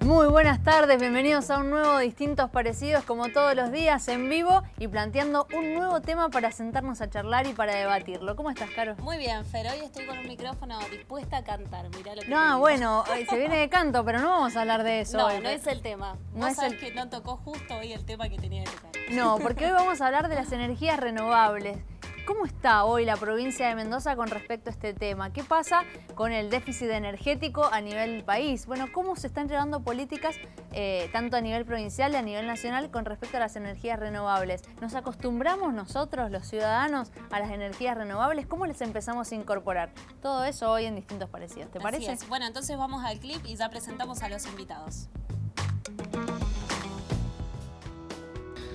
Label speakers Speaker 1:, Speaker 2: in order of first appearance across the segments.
Speaker 1: Muy buenas tardes, bienvenidos a un nuevo Distintos Parecidos, como todos los días en vivo y planteando un nuevo tema para sentarnos a charlar y para debatirlo. ¿Cómo estás, Caro?
Speaker 2: Muy bien, Fer, hoy estoy con un micrófono dispuesta a cantar. Mirá lo que
Speaker 1: No, bueno, se viene de canto, pero no vamos a hablar de eso
Speaker 2: no,
Speaker 1: hoy.
Speaker 2: no es el tema.
Speaker 1: No
Speaker 2: Vos
Speaker 1: es
Speaker 2: sabés que no tocó justo hoy el tema que tenía que tocar.
Speaker 1: No, porque hoy vamos a hablar de las energías renovables. ¿Cómo está hoy la provincia de Mendoza con respecto a este tema? ¿Qué pasa con el déficit energético a nivel país? Bueno, ¿cómo se están llevando políticas tanto a nivel provincial y a nivel nacional con respecto a las energías renovables? ¿Nos acostumbramos nosotros, los ciudadanos, a las energías renovables? ¿Cómo les empezamos a incorporar? Todo eso hoy en Distintos Parecidos. ¿Te parece?
Speaker 2: Así es. Bueno, entonces vamos al clip y ya presentamos a los invitados.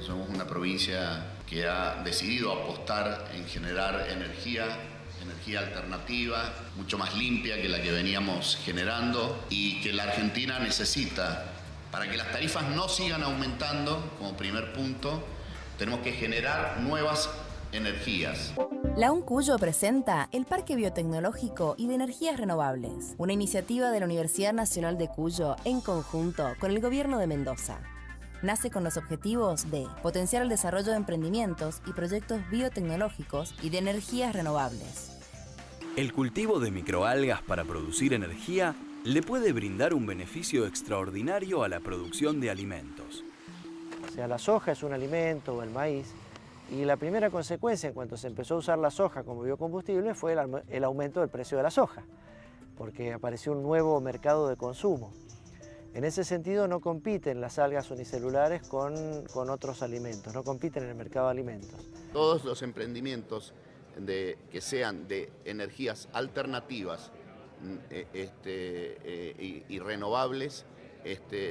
Speaker 3: Somos una provincia que ha decidido apostar en generar energía alternativa, mucho más limpia que la que veníamos generando y que la Argentina necesita. Para que las tarifas no sigan aumentando, como primer punto, tenemos que generar nuevas energías.
Speaker 4: La UNCuyo presenta el Parque Biotecnológico y de Energías Renovables, una iniciativa de la Universidad Nacional de Cuyo en conjunto con el Gobierno de Mendoza. Nace con los objetivos de potenciar el desarrollo de emprendimientos y proyectos biotecnológicos y de energías renovables.
Speaker 5: El cultivo de microalgas para producir energía le puede brindar un beneficio extraordinario a la producción de alimentos.
Speaker 6: O sea, la soja es un alimento, o el maíz, y la primera consecuencia en cuanto se empezó a usar la soja como biocombustible fue el aumento del precio de la soja, porque apareció un nuevo mercado de consumo. En ese sentido no compiten las algas unicelulares con otros alimentos, no compiten en el mercado de alimentos.
Speaker 3: Todos los emprendimientos que sean de energías alternativas y renovables,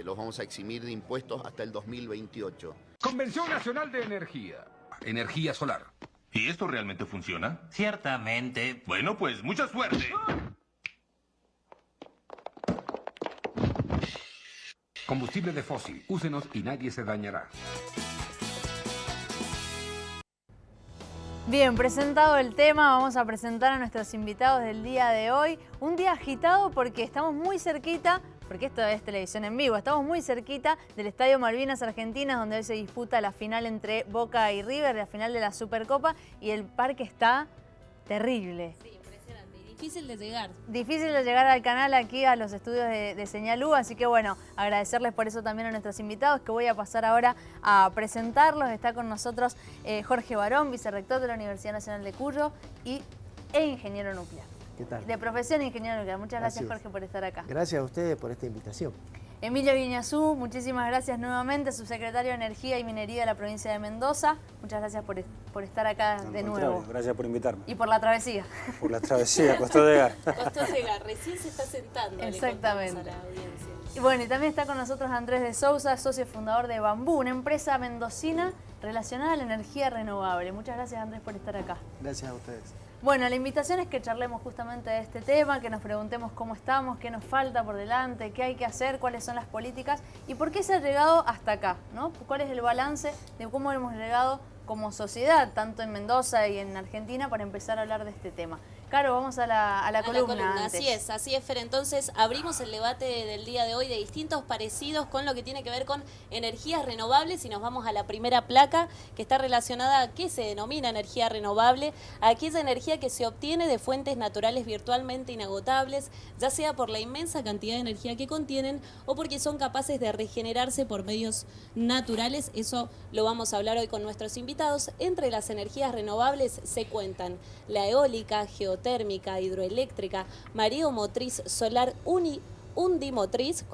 Speaker 3: los vamos a eximir de impuestos hasta el 2028.
Speaker 7: Convención Nacional de Energía. Energía solar.
Speaker 8: ¿Y esto realmente funciona?
Speaker 9: Ciertamente.
Speaker 8: Bueno, pues mucha suerte.
Speaker 7: Combustible de fósil. Úsenos y nadie se dañará.
Speaker 1: Bien, presentado el tema, vamos a presentar a nuestros invitados del día de hoy. Un día agitado porque estamos muy cerquita, porque esto es televisión en vivo, estamos muy cerquita del Estadio Malvinas Argentinas, donde hoy se disputa la final entre Boca y River, la final de la Supercopa, y el parque está terrible.
Speaker 2: Sí, impresionante. Difícil de llegar.
Speaker 1: Difícil de llegar al canal aquí, a los estudios de Señal U, así que bueno, agradecerles por eso también a nuestros invitados, que voy a pasar ahora a presentarlos. Está con nosotros Jorge Barón, vicerrector de la Universidad Nacional de Cuyo e ingeniero nuclear.
Speaker 6: ¿Qué tal?
Speaker 1: De profesión ingeniero nuclear. Muchas gracias,
Speaker 6: Así es.
Speaker 1: Jorge, por estar acá.
Speaker 6: Gracias a ustedes por esta invitación.
Speaker 1: Emilio Guiñazú, muchísimas gracias nuevamente, subsecretario de Energía y Minería de la provincia de Mendoza. Muchas gracias por estar acá de nuevo.
Speaker 10: Gracias por invitarme.
Speaker 1: Y por la travesía.
Speaker 10: Por la travesía, costó llegar.
Speaker 2: Costó llegar, recién se está sentando.
Speaker 1: Exactamente.
Speaker 2: Le contamos a la audiencia.
Speaker 1: Y bueno, y también está con nosotros Andrés de Sousa, socio fundador de Bambú, una empresa mendocina relacionada a la energía renovable. Muchas gracias, Andrés, por estar acá.
Speaker 6: Gracias a ustedes.
Speaker 1: Bueno, la invitación es que charlemos justamente de este tema, que nos preguntemos cómo estamos, qué nos falta por delante, qué hay que hacer, cuáles son las políticas y por qué se ha llegado hasta acá, ¿no? ¿Cuál es el balance de cómo hemos llegado como sociedad, tanto en Mendoza y en Argentina, para empezar a hablar de este tema? Caro, vamos a la columna antes.
Speaker 2: Así es, Fer. Entonces abrimos el debate del día de hoy de distintos parecidos con lo que tiene que ver con energías renovables y nos vamos a la primera placa que está relacionada a qué se denomina energía renovable, a aquella energía que se obtiene de fuentes naturales virtualmente inagotables, ya sea por la inmensa cantidad de energía que contienen o porque son capaces de regenerarse por medios naturales. Eso lo vamos a hablar hoy con nuestros invitados. Entre las energías renovables se cuentan la eólica, geotérmica, hidroeléctrica, mareomotriz, solar undimotriz,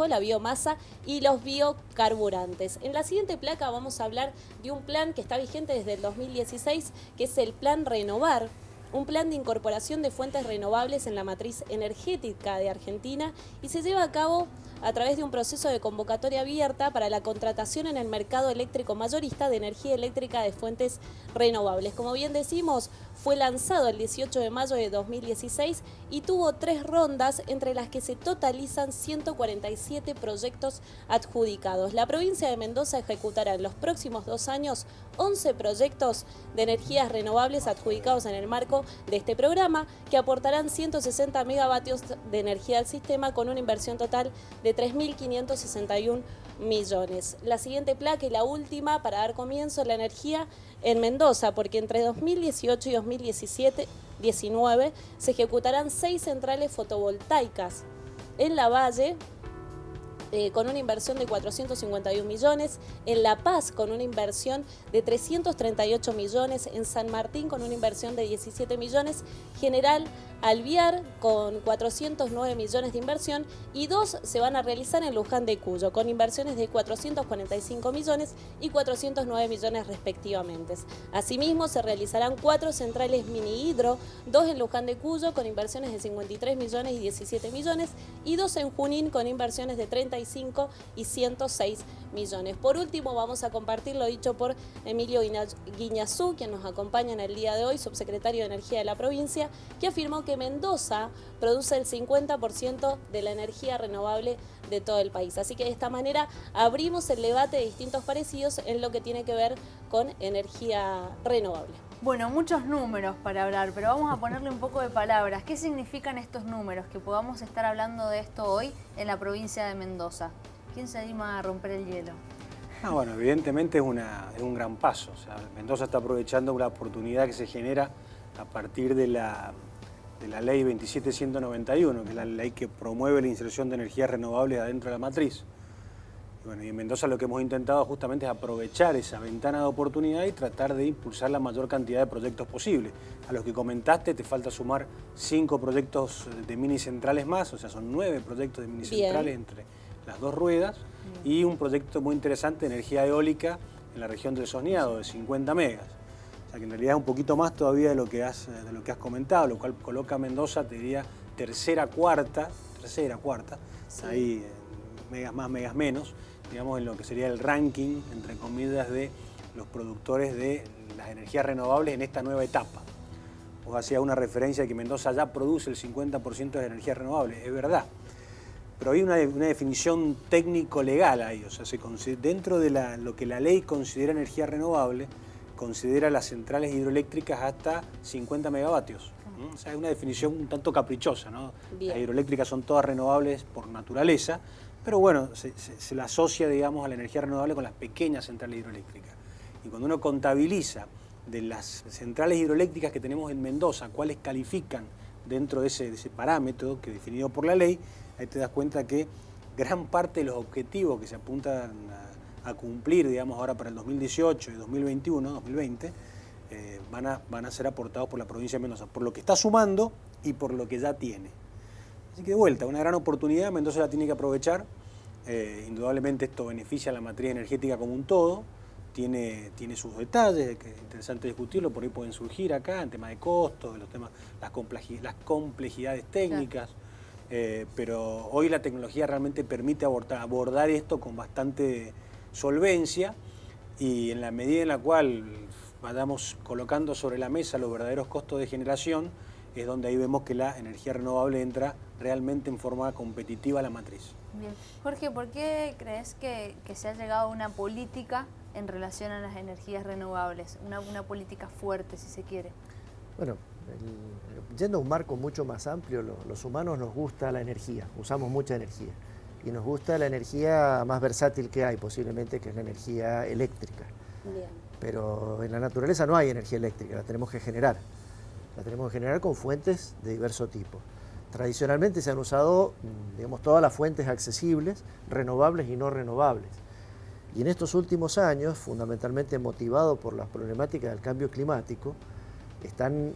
Speaker 2: la biomasa y los biocarburantes. En la siguiente placa vamos a hablar de un plan que está vigente desde el 2016, que es el Plan Renovar, un plan de incorporación de fuentes renovables en la matriz energética de Argentina y se lleva a cabo a través de un proceso de convocatoria abierta para la contratación en el mercado eléctrico mayorista de energía eléctrica de fuentes renovables. Como bien decimos, fue lanzado el 18 de mayo de 2016 y tuvo 3 rondas, entre las que se totalizan 147 proyectos adjudicados. La provincia de Mendoza ejecutará en los próximos 2 años 11 proyectos de energías renovables adjudicados en el marco de este programa, que aportarán 160 megavatios de energía al sistema con una inversión total de de 3.561 millones. La siguiente placa y la última para dar comienzo a la energía en Mendoza, porque entre 2018 y 2019 se ejecutarán 6 centrales fotovoltaicas en La Valle, con una inversión de 451 millones, en La Paz con una inversión de 338 millones, en San Martín con una inversión de 17 millones, General Alvear con 409 millones de inversión y 2 se van a realizar en Luján de Cuyo con inversiones de 445 millones y 409 millones respectivamente. Asimismo se realizarán 4 centrales mini hidro, 2 en Luján de Cuyo con inversiones de 53 millones y 17 millones y 2 en Junín con inversiones de 35 y 106 millones. Por último vamos a compartir lo dicho por Emilio Guiñazú, quien nos acompaña en el día de hoy, subsecretario de Energía de la provincia, que afirmó que Mendoza produce el 50% de la energía renovable de todo el país. Así que de esta manera abrimos el debate de distintos parecidos en lo que tiene que ver con energía renovable.
Speaker 1: Bueno, muchos números para hablar, pero vamos a ponerle un poco de palabras. ¿Qué significan estos números? Que podamos estar hablando de esto hoy en la provincia de Mendoza. ¿Quién se anima a romper el hielo?
Speaker 10: Bueno, evidentemente es un gran paso. O sea, Mendoza está aprovechando una oportunidad que se genera a partir de la ley 27191, que es la ley que promueve la inserción de energías renovables adentro de la matriz. Y bueno, y en Mendoza lo que hemos intentado justamente es aprovechar esa ventana de oportunidad y tratar de impulsar la mayor cantidad de proyectos posible. A los que comentaste te falta sumar 5 proyectos de mini centrales más, o sea, son 9 proyectos de mini centrales entre las 2 ruedas y un proyecto muy interesante de energía eólica en la región del Sosneado de 50 megas. O sea que en realidad es un poquito más todavía de lo que has comentado, lo cual coloca a Mendoza, te diría, tercera, cuarta, sí. Ahí megas más, megas menos, digamos en lo que sería el ranking, entre comillas, de los productores de las energías renovables en esta nueva etapa. Vos hacías una referencia de que Mendoza ya produce el 50% de energías renovables, es verdad. Pero hay una definición técnico-legal ahí, o sea, dentro de lo que la ley considera energía renovable, considera las centrales hidroeléctricas hasta 50 megavatios. O sea, es una definición un tanto caprichosa, ¿no? Las hidroeléctricas son todas renovables por naturaleza, pero bueno, se la asocia, digamos, a la energía renovable con las pequeñas centrales hidroeléctricas. Y cuando uno contabiliza de las centrales hidroeléctricas que tenemos en Mendoza, cuáles califican dentro de ese parámetro que definido por la ley, ahí te das cuenta que gran parte de los objetivos que se apuntan a cumplir, digamos, ahora para el 2018 y 2020, van a ser aportados por la provincia de Mendoza, por lo que está sumando y por lo que ya tiene. Así que de vuelta, una gran oportunidad, Mendoza la tiene que aprovechar. Indudablemente esto beneficia a la matriz energética como un todo, tiene sus detalles, que es interesante discutirlo, por ahí pueden surgir acá, en tema de costos, los temas, las complejidades técnicas. Claro. Pero hoy la tecnología realmente permite abordar esto con bastante solvencia y en la medida en la cual vayamos colocando sobre la mesa los verdaderos costos de generación, es donde ahí vemos que la energía renovable entra realmente en forma competitiva a la matriz.
Speaker 1: Bien. Jorge, ¿por qué crees que se ha llegado a una política en relación a las energías renovables? Una política fuerte, si se quiere.
Speaker 6: Bueno, yendo a un marco mucho más amplio, los humanos nos gusta la energía, usamos mucha energía. Y nos gusta la energía más versátil que hay, posiblemente, que es la energía eléctrica.
Speaker 2: Bien.
Speaker 6: Pero en la naturaleza no hay energía eléctrica, la tenemos que generar. La tenemos que generar con fuentes de diverso tipo. Tradicionalmente se han usado, digamos, todas las fuentes accesibles, renovables y no renovables. Y en estos últimos años, fundamentalmente motivado por las problemáticas del cambio climático, están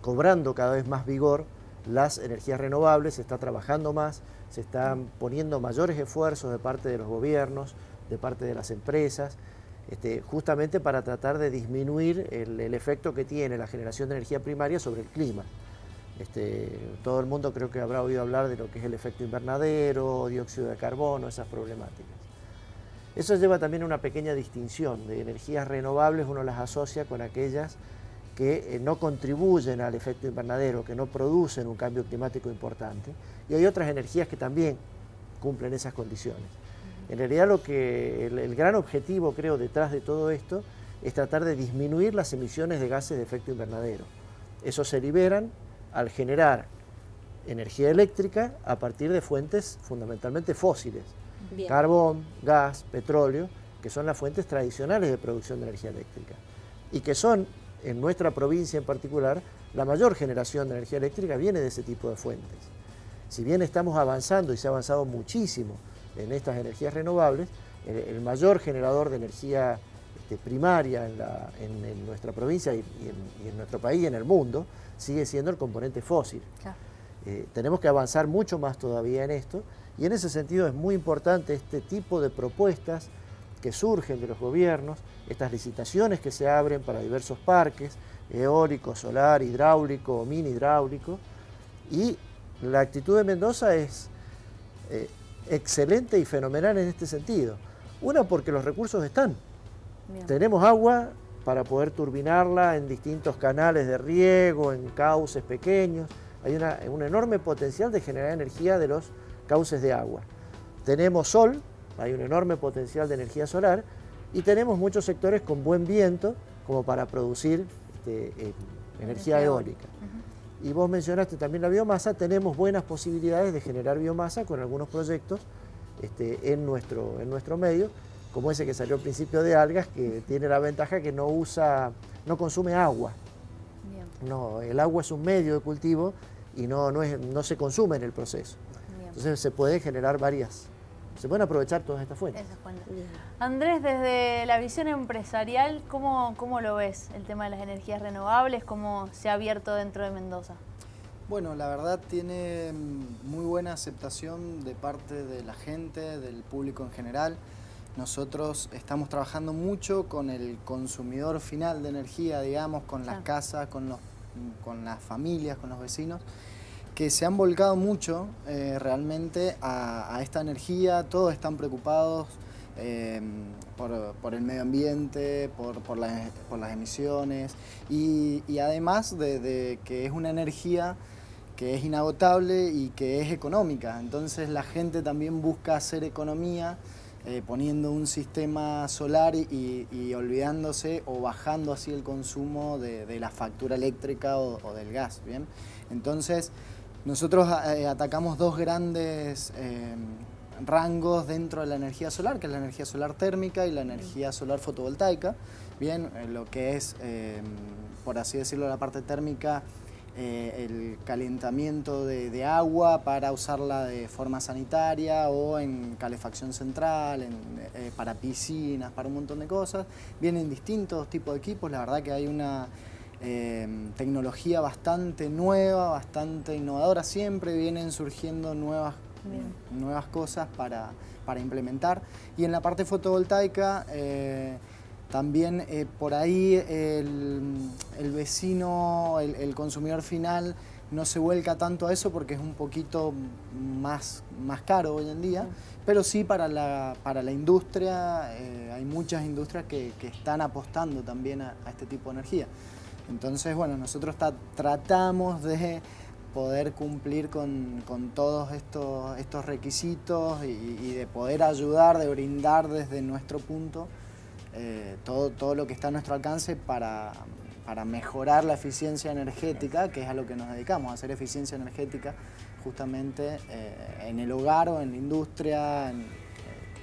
Speaker 6: cobrando cada vez más vigor las energías renovables, se está trabajando más, se están poniendo mayores esfuerzos de parte de los gobiernos, de parte de las empresas, justamente para tratar de disminuir el efecto que tiene la generación de energía primaria sobre el clima. Todo el mundo creo que habrá oído hablar de lo que es el efecto invernadero, dióxido de carbono, esas problemáticas. Eso lleva también a una pequeña distinción de energías renovables, uno las asocia con aquellas que no contribuyen al efecto invernadero, que no producen un cambio climático importante, y hay otras energías que también cumplen esas condiciones. En realidad el gran objetivo, creo, detrás de todo esto es tratar de disminuir las emisiones de gases de efecto invernadero. Esos se liberan al generar energía eléctrica a partir de fuentes fundamentalmente fósiles.
Speaker 2: Bien.
Speaker 6: Carbón, gas, petróleo, que son las fuentes tradicionales de producción de energía eléctrica y que son, en nuestra provincia en particular, la mayor generación de energía eléctrica viene de ese tipo de fuentes. Si bien estamos avanzando y se ha avanzado muchísimo en estas energías renovables, el mayor generador de energía primaria en nuestra provincia y en nuestro país y en el mundo sigue siendo el componente fósil.
Speaker 1: Claro.
Speaker 6: Tenemos que avanzar mucho más todavía en esto y en ese sentido es muy importante este tipo de propuestas que surgen de los gobiernos, estas licitaciones que se abren para diversos parques, eólico, solar, hidráulico, mini hidráulico, y la actitud de Mendoza es excelente y fenomenal en este sentido. Una, porque los recursos están.
Speaker 1: Bien.
Speaker 6: Tenemos agua para poder turbinarla en distintos canales de riego, en cauces pequeños. Hay un enorme potencial de generar energía de los cauces de agua. Tenemos sol, hay un enorme potencial de energía solar, y tenemos muchos sectores con buen viento como para producir energía eólica. Y vos mencionaste también la biomasa, tenemos buenas posibilidades de generar biomasa con algunos proyectos en nuestro medio, como ese que salió al principio de algas, que tiene la ventaja que no consume agua.
Speaker 1: Bien.
Speaker 6: No, el agua es un medio de cultivo y no se consume en el proceso.
Speaker 1: Bien.
Speaker 6: Entonces se pueden aprovechar todas estas fuentes.
Speaker 1: Esas fuentes. Andrés, desde la visión empresarial, ¿cómo lo ves el tema de las energías renovables? ¿Cómo se ha abierto dentro de Mendoza?
Speaker 9: Bueno, la verdad tiene muy buena aceptación de parte de la gente, del público en general. Nosotros estamos trabajando mucho con el consumidor final de energía, digamos, con las casas, con las familias, con los vecinos, que se han volcado mucho realmente a esta energía. Todos están preocupados por el medio ambiente, por las emisiones y además de que es una energía que es inagotable y que es económica. Entonces la gente también busca hacer economía poniendo un sistema solar y olvidándose o bajando así el consumo de la factura eléctrica o del gas, ¿bien? Entonces nosotros atacamos dos grandes rangos dentro de la energía solar, que es la energía solar térmica y la energía solar fotovoltaica. Bien, lo que es, por así decirlo, la parte térmica, el calentamiento de agua para usarla de forma sanitaria o en calefacción central, para piscinas, para un montón de cosas. Vienen distintos tipos de equipos, la verdad que hay una tecnología bastante nueva, bastante innovadora, siempre vienen surgiendo nuevas cosas para implementar. Y en la parte fotovoltaica también por ahí el vecino, el consumidor final no se vuelca tanto a eso porque es un poquito más caro hoy en día, pero sí para la industria, hay muchas industrias que están apostando también a este tipo de energía. Entonces, bueno, nosotros tratamos de poder cumplir con todos estos requisitos y de poder ayudar, de brindar desde nuestro punto todo lo que está a nuestro alcance para mejorar la eficiencia energética, que es a lo que nos dedicamos, a hacer eficiencia energética justamente en el hogar o en la industria,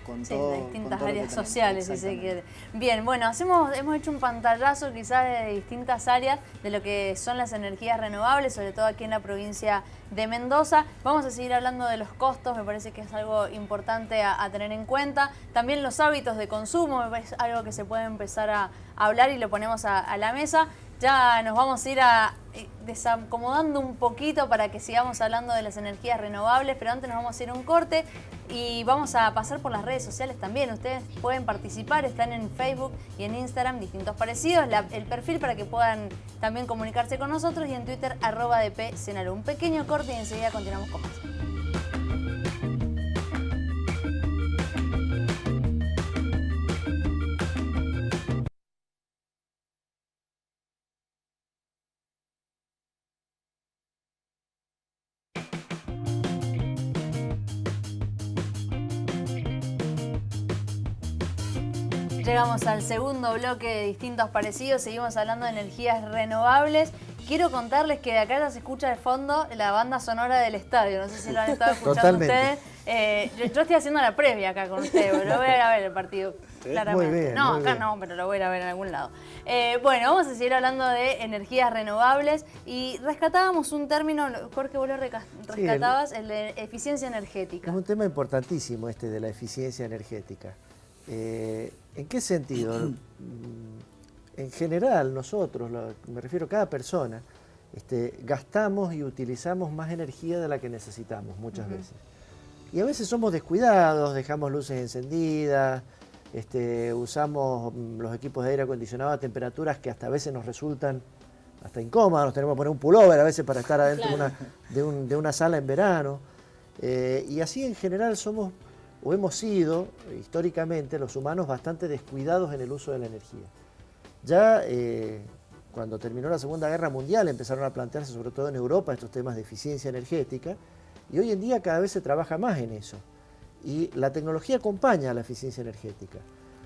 Speaker 9: con
Speaker 1: distintas áreas sociales, si se quiere. Bien, bueno, hemos hecho un pantallazo quizás de distintas áreas de lo que son las energías renovables, sobre todo aquí en la provincia de Mendoza. Vamos a seguir hablando de los costos, me parece que es algo importante a tener en cuenta. También los hábitos de consumo, es algo que se puede empezar a hablar y lo ponemos a la mesa. Ya nos vamos a ir desacomodando un poquito para que sigamos hablando de las energías renovables, pero antes nos vamos a ir a un corte y vamos a pasar por las redes sociales también. Ustedes pueden participar, están en Facebook y en Instagram, distintos parecidos, el perfil para que puedan también comunicarse con nosotros, y en Twitter @dpsenalo. Un pequeño corte y enseguida continuamos con más. Llegamos al segundo bloque de Distintos Parecidos, seguimos hablando de energías renovables. Quiero contarles que de acá ya se escucha de fondo la banda sonora del estadio, no sé si lo han estado escuchando
Speaker 6: Totalmente.
Speaker 1: ustedes. Yo estoy haciendo la previa acá con ustedes, pero lo voy a ir a ver el partido, claramente.
Speaker 6: Muy bien,
Speaker 1: no,
Speaker 6: muy
Speaker 1: acá
Speaker 6: bien.
Speaker 1: no, pero lo voy a ir a ver en algún lado. Bueno, vamos a seguir hablando de energías renovables y rescatábamos un término, Jorge, vos lo rescatabas, el de eficiencia energética.
Speaker 6: Es un tema importantísimo este de la eficiencia energética. ¿En qué sentido? En general nosotros, me refiero a cada persona, gastamos y utilizamos más energía de la que necesitamos muchas veces. Y a veces somos descuidados, dejamos luces encendidas, usamos los equipos de aire acondicionado a temperaturas que hasta a veces nos resultan hasta incómodas, nos tenemos que poner un pullover a veces para estar adentro de una sala en verano. Y así en general somos, o hemos sido, históricamente, los humanos bastante descuidados en el uso de la energía. Ya cuando terminó la Segunda Guerra Mundial empezaron a plantearse, sobre todo en Europa, estos temas de eficiencia energética, y hoy en día cada vez se trabaja más en eso. Y la tecnología acompaña a la eficiencia energética.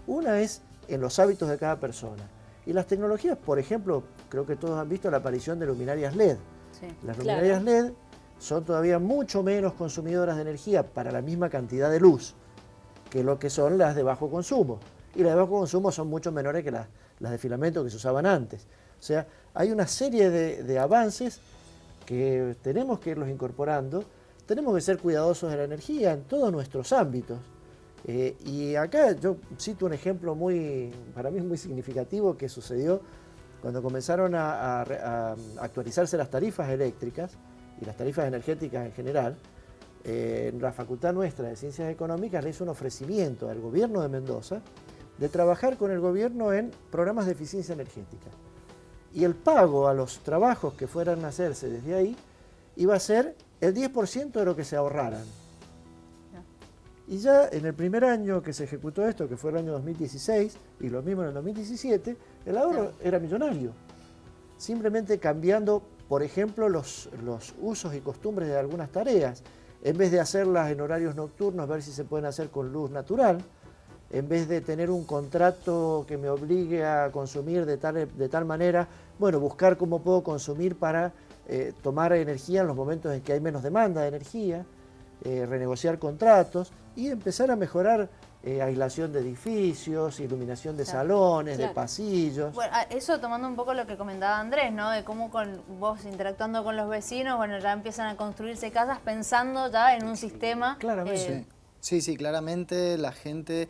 Speaker 6: Una es en los hábitos de cada persona. Y las tecnologías, por ejemplo, creo que todos han visto la aparición de luminarias LED.
Speaker 1: Sí,
Speaker 6: Las luminarias LED son todavía mucho menos consumidoras de energía para la misma cantidad de luz que lo que son las de bajo consumo. Y las de bajo consumo son mucho menores que las de filamento que se usaban antes. O sea, hay una serie de avances que tenemos que irlos incorporando. Tenemos que ser cuidadosos de la energía en todos nuestros ámbitos. Y acá yo cito un ejemplo para mí muy significativo que sucedió cuando comenzaron a actualizarse las tarifas eléctricas y las tarifas energéticas en general. En la Facultad nuestra de Ciencias Económicas le hizo un ofrecimiento al gobierno de Mendoza de trabajar con el gobierno en programas de eficiencia energética. Y el pago a los trabajos que fueran a hacerse desde ahí iba a ser el 10% de lo que se ahorraran. Y ya en el primer año que se ejecutó esto, que fue el año 2016, y lo mismo en el 2017, el ahorro era millonario. Simplemente cambiando, por ejemplo, los usos y costumbres de algunas tareas. En vez de hacerlas en horarios nocturnos, ver si se pueden hacer con luz natural. En vez de tener un contrato que me obligue a consumir de tal manera, bueno, buscar cómo puedo consumir para tomar energía en los momentos en que hay menos demanda de energía, renegociar contratos y empezar a mejorar aislación de edificios, iluminación de salones, de pasillos.
Speaker 1: Bueno, eso tomando un poco lo que comentaba Andrés, ¿no? De cómo vos interactuando con los vecinos, bueno, ya empiezan a construirse casas pensando ya en un sistema.
Speaker 6: Claramente.
Speaker 9: Sí, claramente la gente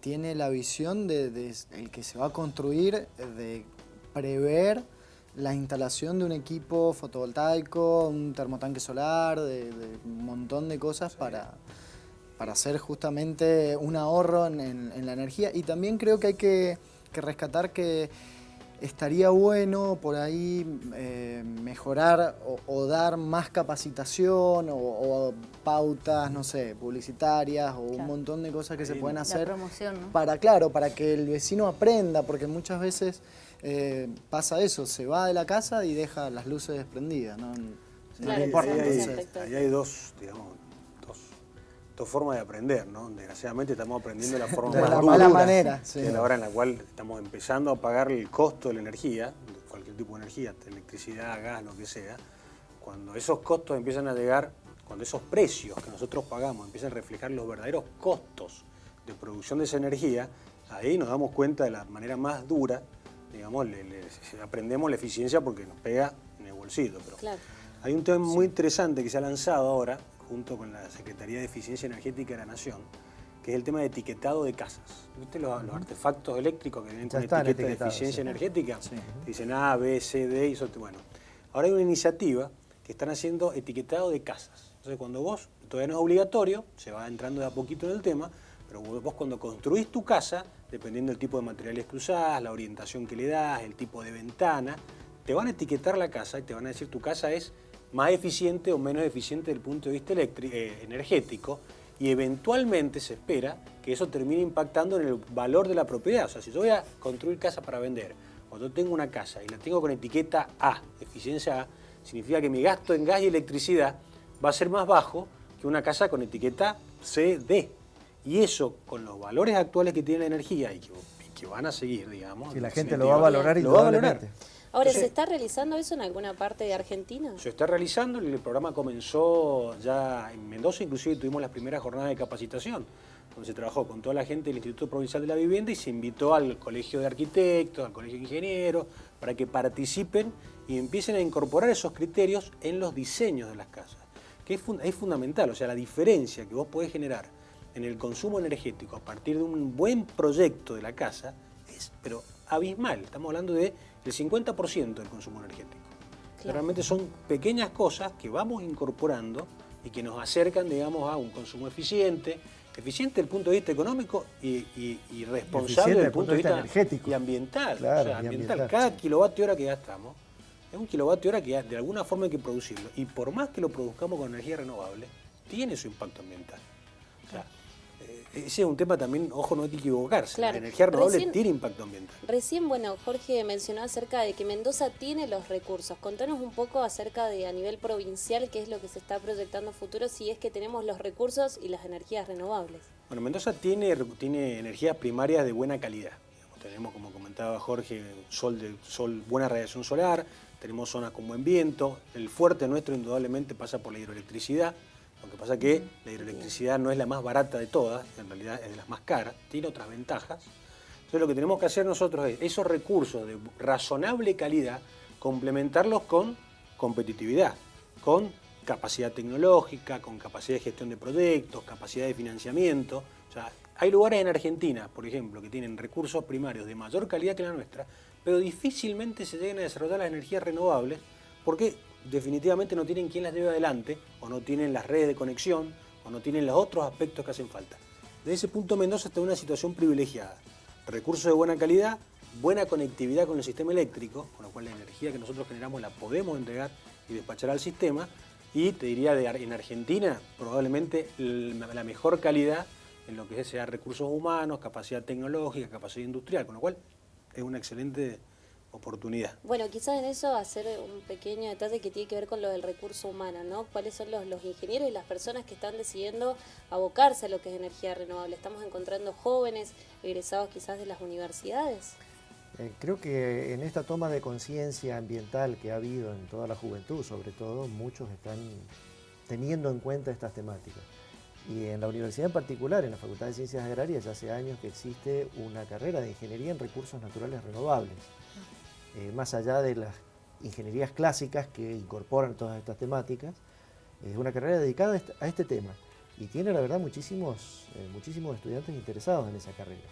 Speaker 9: tiene la visión de el que se va a construir, de prever la instalación de un equipo fotovoltaico, un termotanque solar, de un montón de cosas para hacer justamente un ahorro en la energía. Y también creo que hay que rescatar que estaría bueno por ahí mejorar o dar más capacitación o pautas, no sé, publicitarias o un montón de cosas que se pueden hacer.
Speaker 1: La promoción, ¿no?
Speaker 9: Para que el vecino aprenda, porque muchas veces pasa eso, se va de la casa y deja las luces prendidas, ¿no? No le importa.
Speaker 10: Ahí hay dos formas de aprender, ¿no? Desgraciadamente estamos aprendiendo la forma
Speaker 9: de
Speaker 10: más
Speaker 9: la
Speaker 10: dura,
Speaker 9: mala manera,
Speaker 10: que es la hora en la cual estamos empezando a pagar el costo de la energía, cualquier tipo de energía, electricidad, gas, lo que sea. Cuando esos costos empiezan a llegar, cuando esos precios que nosotros pagamos empiezan a reflejar los verdaderos costos de producción de esa energía, ahí nos damos cuenta de la manera más dura, digamos, aprendemos la eficiencia porque nos pega en el bolsillo. Pero hay un tema muy interesante que se ha lanzado ahora, junto con la Secretaría de Eficiencia Energética de la Nación, que es el tema de etiquetado de casas. ¿Viste los artefactos eléctricos que vienen con etiqueta de eficiencia energética? Sí. Dicen A, B, C, D, y eso. Bueno, ahora hay una iniciativa que están haciendo etiquetado de casas. Entonces, cuando vos, todavía no es obligatorio, se va entrando de a poquito en el tema, pero vos cuando construís tu casa, dependiendo del tipo de materiales que usás, la orientación que le das, el tipo de ventana, te van a etiquetar la casa y te van a decir tu casa es más eficiente o menos eficiente desde el punto de vista energético, y eventualmente se espera que eso termine impactando en el valor de la propiedad. O sea, si yo voy a construir casa para vender, o yo tengo una casa y la tengo con etiqueta A, eficiencia A, significa que mi gasto en gas y electricidad va a ser más bajo que una casa con etiqueta C, D. Y eso, con los valores actuales que tiene la energía y que van a seguir, digamos.
Speaker 6: Si la gente lo va a valorar
Speaker 10: y lo va a valorar.
Speaker 6: indudablemente.
Speaker 2: Ahora,
Speaker 10: Entonces,
Speaker 2: ¿se está realizando eso en alguna parte de Argentina?
Speaker 10: Se está realizando, el programa comenzó ya en Mendoza, inclusive tuvimos las primeras jornadas de capacitación, donde se trabajó con toda la gente del Instituto Provincial de la Vivienda y se invitó al Colegio de Arquitectos, al Colegio de Ingenieros, para que participen y empiecen a incorporar esos criterios en los diseños de las casas, que es fundamental, o sea, la diferencia que vos podés generar en el consumo energético a partir de un buen proyecto de la casa es, pero abismal. Estamos hablando del 50% del consumo energético.
Speaker 2: Claro.
Speaker 10: Realmente son pequeñas cosas que vamos incorporando y que nos acercan, digamos, a un consumo eficiente desde el punto de vista económico y responsable desde el punto de vista
Speaker 6: energético
Speaker 10: y ambiental.
Speaker 6: Claro,
Speaker 10: o sea, ambiental.
Speaker 6: ambiental.
Speaker 10: Cada kilovatio hora que gastamos es un kilovatio hora que de alguna forma hay que producirlo. Y por más que lo produzcamos con energía renovable, tiene su impacto ambiental. O sea, ese es un tema también, ojo, no hay que equivocarse.
Speaker 2: Claro.
Speaker 10: La energía renovable
Speaker 2: Recién-
Speaker 10: tiene impacto ambiental.
Speaker 2: Recién, bueno, Jorge mencionó acerca de que Mendoza tiene los recursos. Contanos un poco acerca de a nivel provincial qué es lo que se está proyectando a futuro, si es que tenemos los recursos y las energías renovables.
Speaker 10: Bueno, Mendoza tiene energías primarias de buena calidad. Tenemos, como comentaba Jorge, buena radiación solar, tenemos zonas con buen viento. El fuerte nuestro indudablemente pasa por la hidroelectricidad. Lo que pasa es que la hidroelectricidad no es la más barata de todas, en realidad es de las más caras, tiene otras ventajas. Entonces lo que tenemos que hacer nosotros es esos recursos de razonable calidad, complementarlos con competitividad, con capacidad tecnológica, con capacidad de gestión de proyectos, capacidad de financiamiento. O sea, hay lugares en Argentina, por ejemplo, que tienen recursos primarios de mayor calidad que la nuestra, pero difícilmente se llegan a desarrollar las energías renovables porque definitivamente no tienen quien las lleve adelante, o no tienen las redes de conexión, o no tienen los otros aspectos que hacen falta. Desde ese punto Mendoza está en una situación privilegiada. Recursos de buena calidad, buena conectividad con el sistema eléctrico, con lo cual la energía que nosotros generamos la podemos entregar y despachar al sistema, y te diría en Argentina probablemente la mejor calidad en lo que sea recursos humanos, capacidad tecnológica, capacidad industrial, con lo cual es una excelente oportunidad.
Speaker 2: Bueno, quizás en eso hacer un pequeño detalle que tiene que ver con lo del recurso humano, ¿no? ¿Cuáles son los ingenieros y las personas que están decidiendo abocarse a lo que es energía renovable? ¿Estamos encontrando jóvenes egresados quizás de las universidades?
Speaker 6: Creo que en esta toma de conciencia ambiental que ha habido en toda la juventud, sobre todo, muchos están teniendo en cuenta estas temáticas. Y en la universidad en particular, en la Facultad de Ciencias Agrarias, ya hace años que existe una carrera de Ingeniería en Recursos Naturales Renovables. Más allá de las ingenierías clásicas que incorporan todas estas temáticas, es una carrera dedicada a este tema. Y tiene, la verdad, muchísimos estudiantes interesados en esa carrera.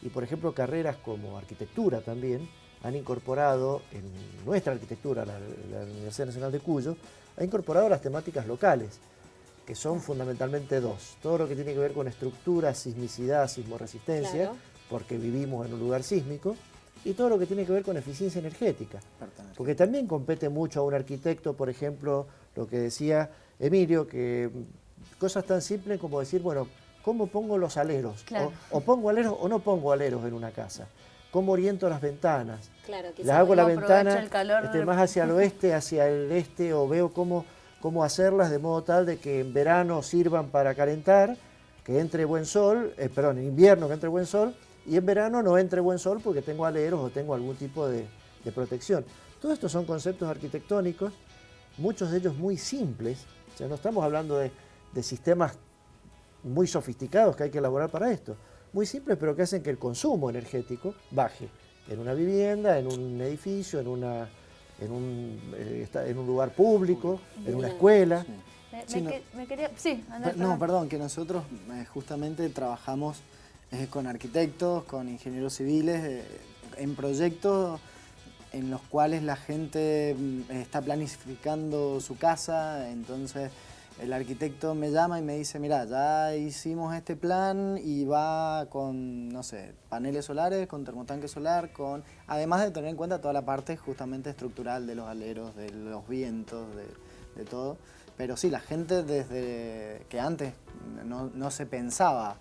Speaker 6: Y, por ejemplo, carreras como arquitectura también han incorporado en nuestra arquitectura, la Universidad Nacional de Cuyo, ha incorporado las temáticas locales, que son fundamentalmente dos. Todo lo que tiene que ver con estructura, sismicidad, sismoresistencia,
Speaker 2: Claro.
Speaker 6: porque vivimos en un lugar sísmico, y todo lo que tiene que ver con eficiencia energética. Porque también compete mucho a un arquitecto, por ejemplo, lo que decía Emilio, que cosas tan simples como decir, bueno, ¿cómo pongo los aleros?
Speaker 1: Claro.
Speaker 6: O pongo aleros o no pongo aleros en una casa. ¿Cómo oriento las ventanas?
Speaker 2: Claro, quizás
Speaker 6: Las hago la
Speaker 1: no aprovecho
Speaker 6: ventana
Speaker 1: el calor.
Speaker 6: más hacia el oeste, hacia el este, o veo cómo hacerlas de modo tal de que en verano sirvan para calentar, que entre buen sol, en invierno que entre buen sol, y en verano no entre buen sol porque tengo aleros o tengo algún tipo de protección. Todos estos son conceptos arquitectónicos, muchos de ellos muy simples, o sea, no estamos hablando de sistemas muy sofisticados que hay que elaborar para esto, muy simples pero que hacen que el consumo energético baje en una vivienda, en un edificio, en un lugar público, en una escuela.
Speaker 9: No, perdón, que nosotros justamente trabajamos con arquitectos, con ingenieros civiles, en proyectos en los cuales la gente está planificando su casa, entonces el arquitecto me llama y me dice, mira, ya hicimos este plan y va con, no sé, paneles solares, con termotanque solar, además de tener en cuenta toda la parte justamente estructural de los aleros, de los vientos, de todo. Pero sí, la gente desde que antes no se pensaba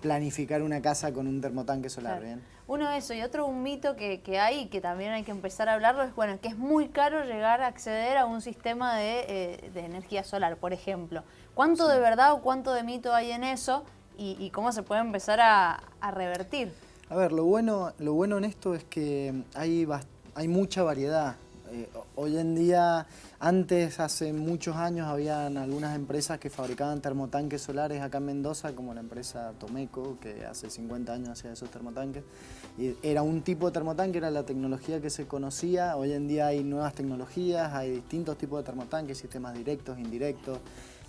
Speaker 9: planificar una casa con un termotanque solar,
Speaker 1: Claro.
Speaker 9: ¿bien?
Speaker 1: Uno eso, y otro un mito que hay y que también hay que empezar a hablarlo es, bueno, que es muy caro llegar a acceder a un sistema de energía solar, por ejemplo. ¿Cuánto de verdad o cuánto de mito hay en eso y cómo se puede empezar a revertir?
Speaker 9: A ver, lo bueno en esto es que hay mucha variedad. Hoy en día, antes, hace muchos años, habían algunas empresas que fabricaban termotanques solares acá en Mendoza, como la empresa Tomeco, que hace 50 años hacía esos termotanques. Y era un tipo de termotanque, era la tecnología que se conocía. Hoy en día hay nuevas tecnologías, hay distintos tipos de termotanques, sistemas directos, indirectos.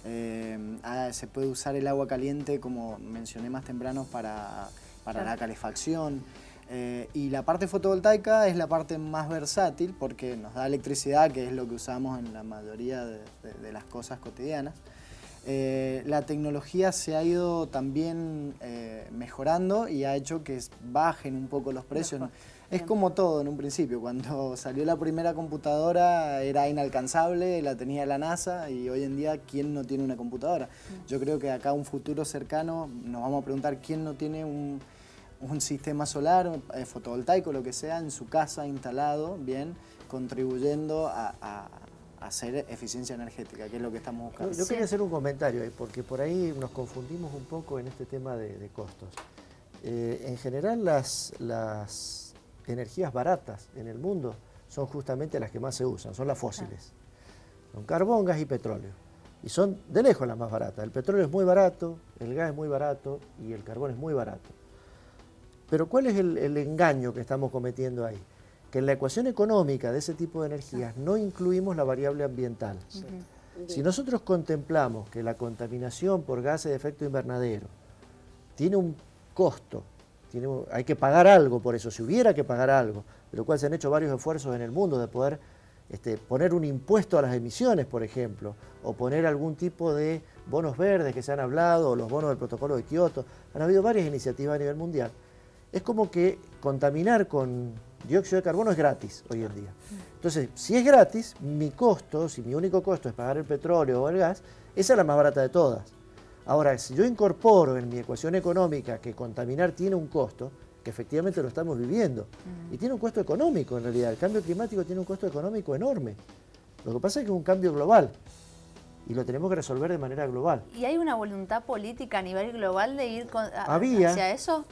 Speaker 9: Se puede usar el agua caliente, como mencioné más temprano, para la calefacción. Y la parte fotovoltaica es la parte más versátil porque nos da electricidad, que es lo que usamos en la mayoría de las cosas cotidianas. La tecnología se ha ido también mejorando y ha hecho que bajen un poco los precios. Es como todo en un principio, cuando salió la primera computadora era inalcanzable, la tenía la NASA, y hoy en día, ¿quién no tiene una computadora? Yo creo que acá un futuro cercano nos vamos a preguntar quién no tiene un sistema solar, fotovoltaico, lo que sea, en su casa instalado, bien, contribuyendo a hacer eficiencia energética, que es lo que estamos buscando.
Speaker 6: Yo quería hacer un comentario ahí, porque por ahí nos confundimos un poco en este tema de costos. En general, las energías baratas en el mundo son justamente las que más se usan, son las fósiles. Son carbón, gas y petróleo. Y son de lejos las más baratas. El petróleo es muy barato, el gas es muy barato y el carbón es muy barato. Pero ¿cuál es el engaño que estamos cometiendo ahí? Que en la ecuación económica de ese tipo de energías no incluimos la variable ambiental. Si nosotros contemplamos que la contaminación por gases de efecto invernadero tiene un costo, hay que pagar algo por eso, si hubiera que pagar algo, de lo cual se han hecho varios esfuerzos en el mundo de poder poner un impuesto a las emisiones, por ejemplo, o poner algún tipo de bonos verdes que se han hablado, o los bonos del protocolo de Kioto. Han habido varias iniciativas a nivel mundial. Es como que contaminar con dióxido de carbono es gratis hoy en día. Entonces, si es gratis, mi costo, si mi único costo es pagar el petróleo o el gas, esa es la más barata de todas. Ahora, si yo incorporo en mi ecuación económica que contaminar tiene un costo, que efectivamente lo estamos viviendo, y tiene un costo económico en realidad, el cambio climático tiene un costo económico enorme. Lo que pasa es que es un cambio global, y lo tenemos que resolver de manera global.
Speaker 1: ¿Y hay una voluntad política a nivel global de ir
Speaker 6: hacia
Speaker 1: eso?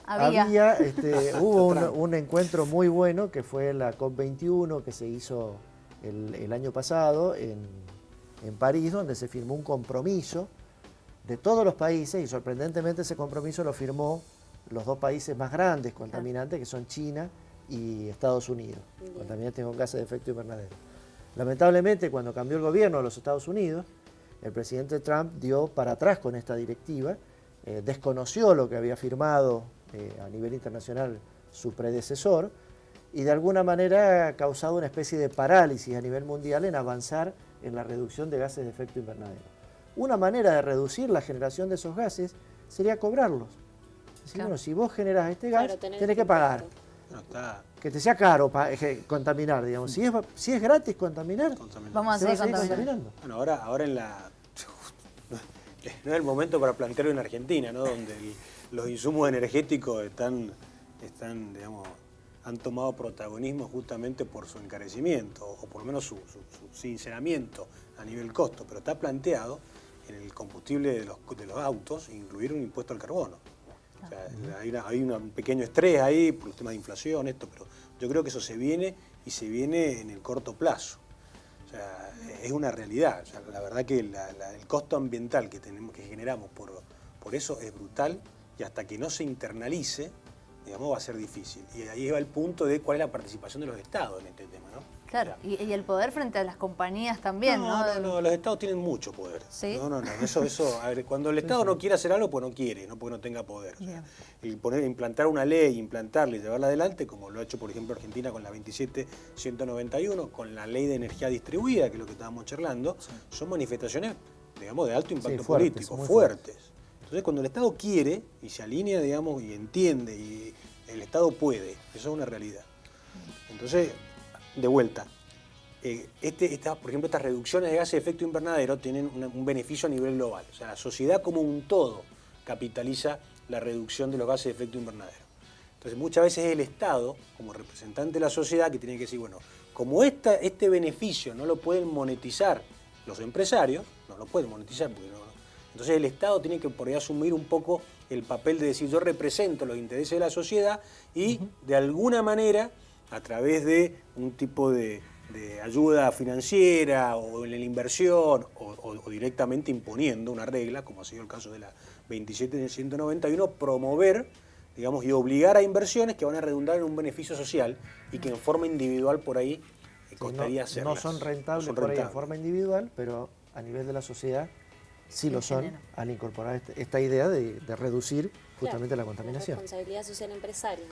Speaker 6: Hubo un encuentro muy bueno que fue la COP21 que se hizo el año pasado en París, donde se firmó un compromiso de todos los países, y sorprendentemente ese compromiso lo firmó los dos países más grandes contaminantes, que son China y Estados Unidos, contaminantes con gases de efecto invernadero. Lamentablemente, cuando cambió el gobierno de los Estados Unidos, el presidente Trump dio para atrás con esta directiva, desconoció lo que había firmado a nivel internacional su predecesor, y de alguna manera ha causado una especie de parálisis a nivel mundial en avanzar en la reducción de gases de efecto invernadero. Una manera de reducir la generación de esos gases sería cobrarlos. Es decir, bueno, si vos generás este gas, tenés que pagar. Que te sea caro contaminar, digamos. Si es gratis contaminar,
Speaker 1: vamos a seguir contaminando.
Speaker 10: Bueno, ahora no es el momento para plantearlo en Argentina, ¿no? Donde los insumos energéticos digamos, han tomado protagonismo justamente por su encarecimiento, o por lo menos su sinceramiento a nivel costo, pero está planteado en el combustible de los autos incluir un impuesto al carbono. O sea, hay un pequeño estrés ahí por los temas de inflación, pero yo creo que eso se viene, y se viene en el corto plazo. O sea, es una realidad. O sea, la verdad que el costo ambiental que generamos por eso es brutal, y hasta que no se internalice, digamos, va a ser difícil. Y ahí va el punto de cuál es la participación de los estados en este tema, ¿no?
Speaker 1: Claro, y el poder frente a las compañías también, ¿no?
Speaker 10: No, los estados tienen mucho poder.
Speaker 1: ¿Sí?
Speaker 10: No, eso, a ver, cuando el estado no quiere hacer algo, pues no quiere, no porque no tenga poder. O sea, implantar una ley, implantarla y llevarla adelante, como lo ha hecho, por ejemplo, Argentina con la 27191, con la ley de energía distribuida, que es lo que estábamos charlando, son manifestaciones, digamos, de alto impacto político, fuertes. Entonces, cuando el Estado quiere y se alinea, digamos, y entiende, y el Estado puede, eso es una realidad. Entonces, de vuelta, por ejemplo, estas reducciones de gases de efecto invernadero tienen un beneficio a nivel global. O sea, la sociedad como un todo capitaliza la reducción de los gases de efecto invernadero. Entonces, muchas veces es el Estado, como representante de la sociedad, que tiene que decir, bueno, como este beneficio no lo pueden monetizar los empresarios, no lo pueden monetizar porque no. Entonces el Estado tiene que por ahí asumir un poco el papel de decir yo represento los intereses de la sociedad y de alguna manera, a través de un tipo de ayuda financiera o en la inversión o directamente imponiendo una regla, como ha sido el caso de la 27191, promover, digamos, y obligar a inversiones que van a redundar en un beneficio social y que en forma individual por ahí costaría hacerlas.
Speaker 6: No son rentables por ahí en forma individual, pero a nivel de la sociedad sí lo son al incorporar esta idea de reducir justamente la contaminación.
Speaker 2: La responsabilidad social empresaria.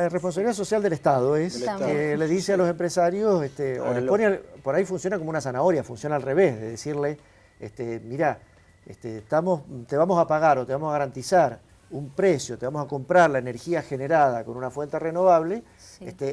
Speaker 6: Responsabilidad social del Estado es que le dice a los empresarios, o les pone, por ahí funciona como una zanahoria, funciona al revés, de decirle, mira, te vamos a pagar o te vamos a garantizar un precio, te vamos a comprar la energía generada con una fuente renovable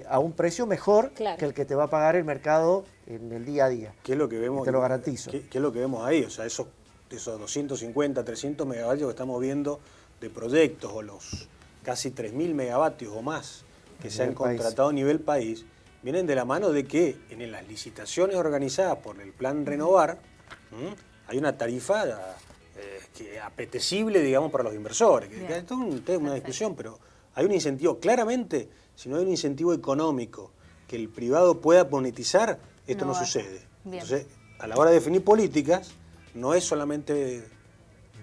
Speaker 6: a un precio mejor que el que te va a pagar el mercado en el día a día.
Speaker 10: ¿Qué es lo que vemos?
Speaker 6: Te lo garantizo.
Speaker 10: ¿Qué es lo que vemos ahí? O sea, esos 250, 300 megavatios que estamos viendo de proyectos o los casi 3.000 megavatios o más que se han contratado a nivel país, vienen de la mano de que en las licitaciones organizadas por el Plan Renovar hay una tarifa apetecible, digamos, para los inversores. Esto es una discusión, pero hay un incentivo. Claramente, si no hay un incentivo económico que el privado pueda monetizar, esto no sucede. Entonces, a la hora de definir políticas, no es solamente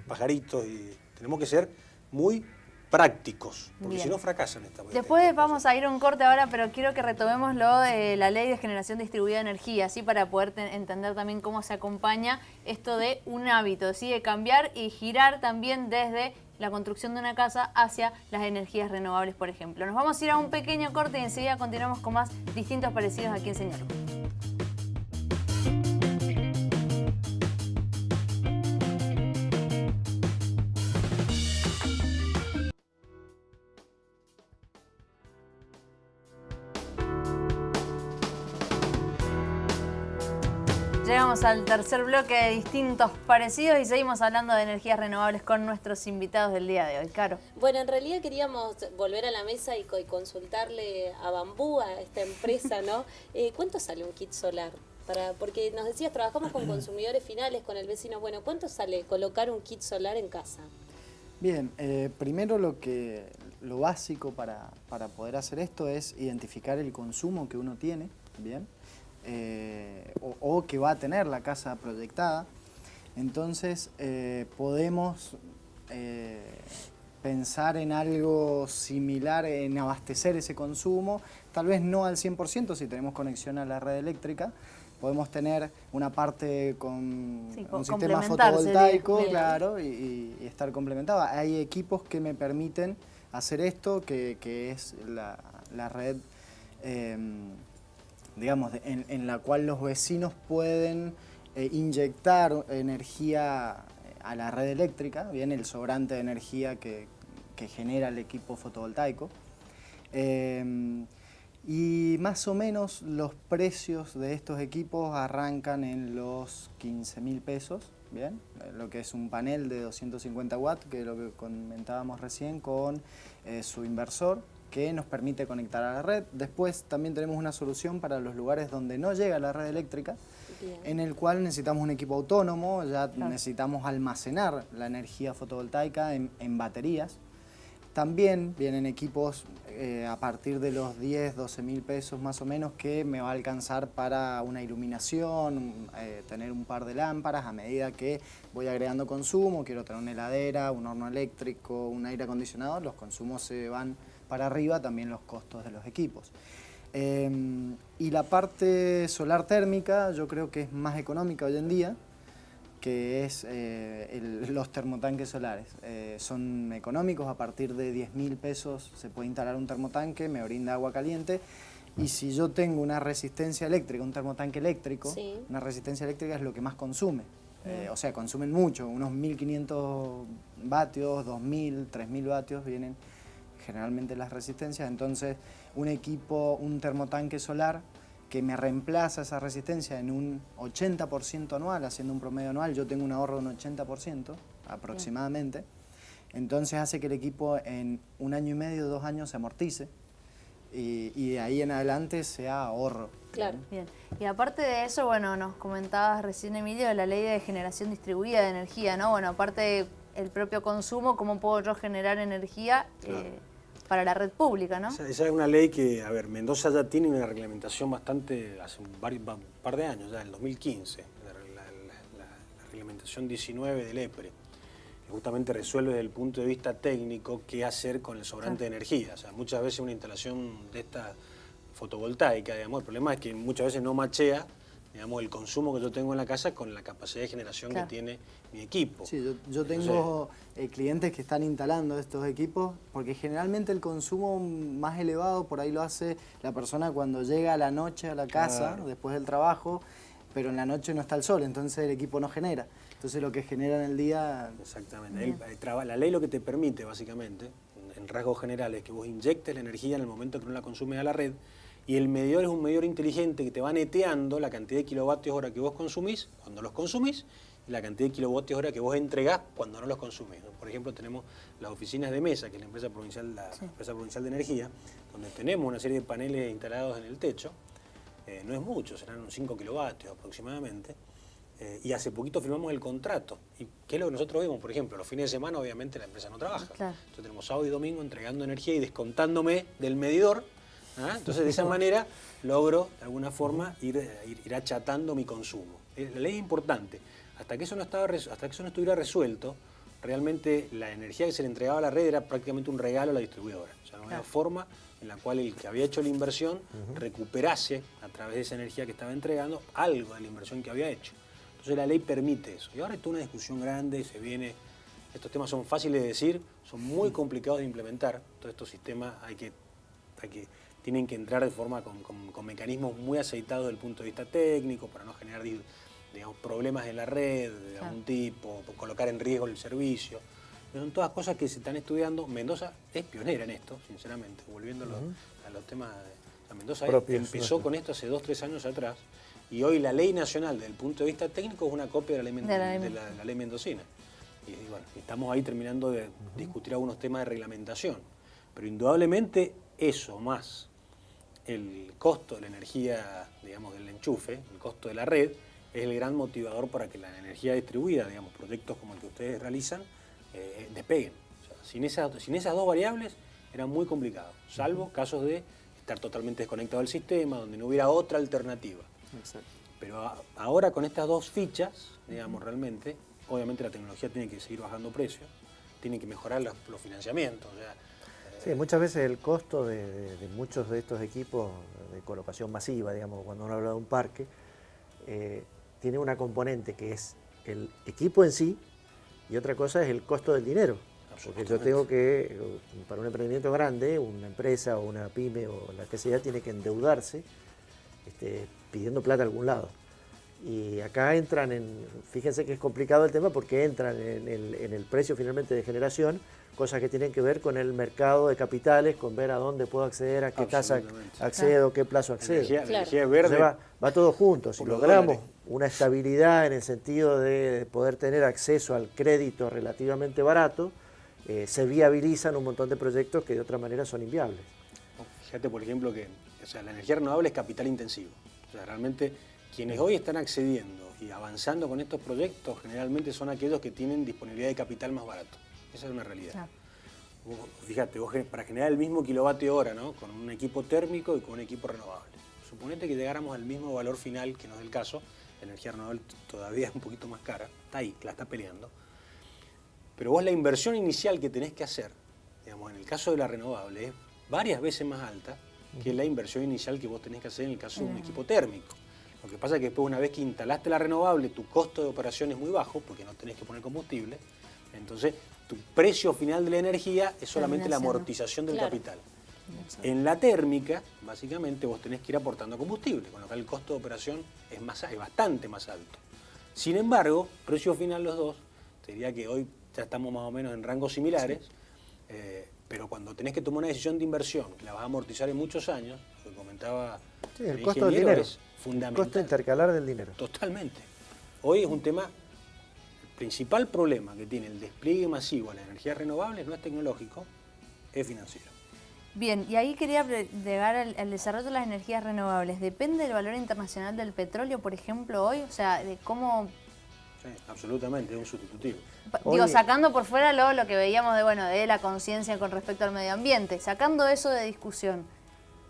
Speaker 10: pajaritos, y tenemos que ser muy prácticos, porque si no fracasan esta política.
Speaker 1: Después vamos a ir a un corte ahora, pero quiero que retomemos lo de la ley de generación distribuida de energía, así para poder entender también cómo se acompaña esto de un hábito, ¿sí? De cambiar y girar también desde la construcción de una casa hacia las energías renovables, por ejemplo. Nos vamos a ir a un pequeño corte y enseguida continuamos con más distintos parecidos aquí en Señor. Llegamos al tercer bloque de distintos parecidos y seguimos hablando de energías renovables con nuestros invitados del día de hoy. Caro.
Speaker 2: Bueno, en realidad queríamos volver a la mesa y consultarle a Bambú, a esta empresa, ¿no? ¿Cuánto sale un kit solar? Porque nos decías, trabajamos con consumidores finales, con el vecino. Bueno, ¿cuánto sale colocar un kit solar en casa?
Speaker 9: Bien, primero lo básico para poder hacer esto es identificar el consumo que uno tiene, ¿bien? O que va a tener la casa proyectada. Entonces podemos pensar en algo similar, en abastecer ese consumo, tal vez no al 100% si tenemos conexión a la red eléctrica. Podemos tener una parte con un sistema fotovoltaico, claro, y estar complementado. Hay equipos que me permiten hacer esto, que es la red, digamos, en la cual los vecinos pueden inyectar energía a la red eléctrica, bien, el sobrante de energía que genera el equipo fotovoltaico. Y más o menos los precios de estos equipos arrancan en los 15.000 pesos, ¿bien? Lo que es un panel de 250 watts, que es lo que comentábamos recién, con su inversor, que nos permite conectar a la red. Después también tenemos una solución para los lugares donde no llega la red eléctrica, en el cual necesitamos un equipo autónomo, ya necesitamos almacenar la energía fotovoltaica en baterías. También vienen equipos a partir de los 10, 12.000 pesos más o menos, que me va a alcanzar para una iluminación, tener un par de lámparas a medida que voy agregando consumo. Quiero tener una heladera, un horno eléctrico, un aire acondicionado, los consumos se van para arriba, también los costos de los equipos. Y la parte solar térmica yo creo que es más económica hoy en día, que es los termotanques solares. Son económicos, a partir de 10.000 pesos se puede instalar un termotanque, me brinda agua caliente, y si yo tengo una resistencia eléctrica, un termotanque eléctrico, una resistencia eléctrica es lo que más consume. O sea, consumen mucho, unos 1.500 vatios, 2.000, 3.000 vatios vienen generalmente las resistencias. Entonces un equipo, un termotanque solar que me reemplaza esa resistencia en un 80% anual, haciendo un promedio anual, yo tengo un ahorro de un 80% aproximadamente. Entonces hace que el equipo en 1 año y medio, 2 años se amortice. y de ahí en adelante sea ahorro.
Speaker 2: Claro.
Speaker 1: Bien. Y aparte de eso, bueno, nos comentabas recién, Emilio, de la ley de generación distribuida de energía, ¿no? Bueno, aparte del propio consumo, ¿cómo puedo yo generar energía para la red pública, ¿no?
Speaker 10: Esa es una ley que, a ver, Mendoza ya tiene una reglamentación bastante, hace un par de años, ya en el 2015, la reglamentación 19 del EPRE, que justamente resuelve desde el punto de vista técnico qué hacer con el sobrante de energía. O sea, muchas veces una instalación de esta fotovoltaica, digamos, el problema es que muchas veces no machea, digamos, el consumo que yo tengo en la casa con la capacidad de generación que tiene mi equipo.
Speaker 9: Sí, yo tengo clientes que están instalando estos equipos porque generalmente el consumo más elevado por ahí lo hace la persona cuando llega a la noche a la casa, después del trabajo, pero en la noche no está el sol, entonces el equipo no genera. Entonces lo que genera en el día...
Speaker 10: Exactamente. La ley lo que te permite, básicamente, en rasgos generales, es que vos inyectes la energía en el momento que no la consumes a la red, y el medidor es un medidor inteligente que te va neteando la cantidad de kilovatios hora que vos consumís cuando los consumís y la cantidad de kilovatios hora que vos entregás cuando no los consumís. Por ejemplo, tenemos las oficinas de Mesa, que es la empresa provincial de energía, donde tenemos una serie de paneles instalados en el techo. No es mucho, serán unos 5 kilovatios aproximadamente. Y hace poquito firmamos el contrato. ¿Y qué es lo que nosotros vemos? Por ejemplo, los fines de semana obviamente la empresa no trabaja. Entonces tenemos sábado y domingo entregando energía y descontándome del medidor. Entonces de esa manera logro de alguna forma ir achatando mi consumo. La ley es importante. Hasta que eso no estuviera resuelto, realmente la energía que se le entregaba a la red era prácticamente un regalo a la distribuidora. O sea, no había forma en la cual el que había hecho la inversión recuperase a través de esa energía que estaba entregando algo de la inversión que había hecho. Entonces la ley permite eso. Y ahora hay toda una discusión grande, estos temas son fáciles de decir, son muy complicados de implementar. Todos estos sistemas tienen que entrar de forma con mecanismos muy aceitados desde el punto de vista técnico para no generar, digamos, problemas en la red de algún tipo, colocar en riesgo el servicio. Son todas cosas que se están estudiando. Mendoza es pionera en esto, sinceramente, volviendo a los temas. Mendoza empezó con esto hace 2-3 años atrás y hoy la ley nacional desde el punto de vista técnico es una copia de la ley mendocina. Y bueno, estamos ahí terminando de discutir algunos temas de reglamentación. Pero indudablemente eso más el costo de la energía, digamos, del enchufe, el costo de la red, es el gran motivador para que la energía distribuida, digamos, proyectos como el que ustedes realizan, despeguen. O sea, sin esas dos variables era muy complicado, salvo casos de estar totalmente desconectado del sistema, donde no hubiera otra alternativa. Exacto. Pero ahora con estas dos fichas, digamos, realmente, obviamente la tecnología tiene que seguir bajando precios, tiene que mejorar los financiamientos. O sea,
Speaker 6: sí, muchas veces el costo de muchos de estos equipos de colocación masiva, digamos, cuando uno habla de un parque, tiene una componente que es el equipo en sí y otra cosa es el costo del dinero. Porque yo tengo que, para un emprendimiento grande, una empresa o una pyme o la que sea, tiene que endeudarse pidiendo plata a algún lado. Y acá entran fíjense que es complicado el tema porque entran en el precio finalmente de generación, cosas que tienen que ver con el mercado de capitales, con ver a dónde puedo acceder, a qué tasa accedo, qué plazo accedo.
Speaker 10: Energía verde.
Speaker 6: Va todo junto. Si logramos una estabilidad en el sentido de poder tener acceso al crédito relativamente barato, se viabilizan un montón de proyectos que de otra manera son inviables.
Speaker 10: Fíjate, por ejemplo, que la energía renovable es capital intensivo. O sea, realmente quienes hoy están accediendo y avanzando con estos proyectos generalmente son aquellos que tienen disponibilidad de capital más barato. Esa es una realidad. Fíjate, vos para generar el mismo kilovatio hora, ¿no? Con un equipo térmico y con un equipo renovable. Suponete que llegáramos al mismo valor final, que no es el caso, la energía renovable todavía es un poquito más cara, está ahí, la está peleando. Pero vos la inversión inicial que tenés que hacer, digamos, en el caso de la renovable, es varias veces más alta que la inversión inicial que vos tenés que hacer en el caso de un equipo térmico. Lo que pasa es que después, una vez que instalaste la renovable, tu costo de operación es muy bajo, porque no tenés que poner combustible, entonces tu precio final de la energía es solamente la amortización del capital. En la térmica, básicamente, vos tenés que ir aportando combustible, con lo cual el costo de operación es bastante más alto. Sin embargo, precio final los dos, te diría que hoy ya estamos más o menos en rangos similares, pero cuando tenés que tomar una decisión de inversión, que la vas a amortizar en muchos años, lo que comentaba
Speaker 6: el costo del dinero,
Speaker 10: es fundamental.
Speaker 6: El costo intercalar del dinero.
Speaker 10: Totalmente. Hoy es un tema, el principal problema que tiene el despliegue masivo a la energía renovable no es tecnológico, es financiero.
Speaker 1: Bien, y ahí quería llegar al desarrollo de las energías renovables. ¿Depende del valor internacional del petróleo, por ejemplo, hoy? O sea, de cómo...
Speaker 10: Sí, absolutamente, es un sustitutivo.
Speaker 1: Digo, sacando por fuera lo que veíamos de la conciencia con respecto al medio ambiente, sacando eso de discusión,